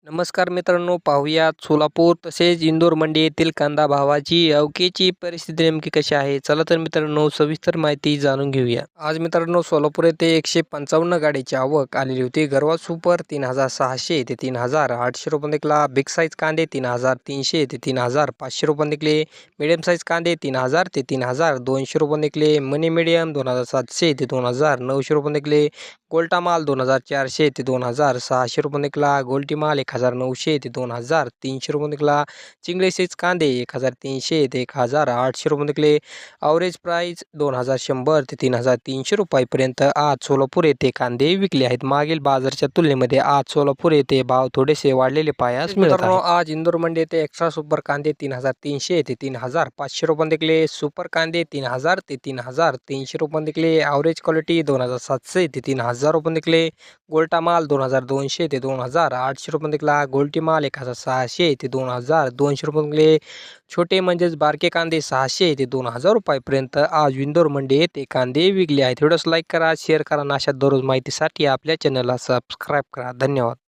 नमस्कार मित्रांनो, पाहुयात सोलापूर तसेच इंदोर मंडी येथील कांदा भावाची अवकेची परिस्थिती नेमकी कशी आहे. चला तर मित्रांनो, सविस्तर माहिती जाणून घेऊया. आज मित्रांनो, सोलापूर येथे 155 गाडीची आवक आलेली होती. गरवा सुपर 3600 ते 3800 रुपये निघाला. बिग साईज कांदे 3300 ते 3500 रुपये निघले. मिडियम साईज कांदे 3000 ते 3200 रुपये निघले. मनी मिडियम 2700 ते 2900 रुपये निघले. गोल्टा माल 2400 ते 2600 रुपये निघाला. गोल्टी माल 1900 ते 2300 रुपये निघाला. चिंगळे साईज कांदे 1300 ते 1800 रुपये निघले. ॲव्हरेज प्राईस 2100 ते 3300 रुपयापर्यंत आज सोलापूर येथे कांदे विकले आहेत. मागील बाजारच्या तुलनेमध्ये आज सोलापूर येथे भाव थोडेसे वाढलेले पाहायला मिळत आहेत. आज इंदोर मंडी येथे एक्स्ट्रा सुपर कांदे 3300 ते 3500 रुपये निघले. सुपर कांदे 3000 ते 3300 रुपये निघले. ॲव्हरेज क्वालिटी 2700 ते 3000 रुपये निघले. गोल्टा माल 2200 ते 2800 रुपये निघाला. गोल्टी माल 1600 ते 2200 रुपये निघले. छोटे म्हणजेच बारके कांदे 600 ते 2000 रुपयापर्यंत आज इंदोर मंडी येथे कांदे विकले आहेत. व्हिडिओस लाईक करा, शेअर करा आणि अशा दररोज माहितीसाठी आपल्या चॅनलला सबस्क्राईब करा. धन्यवाद.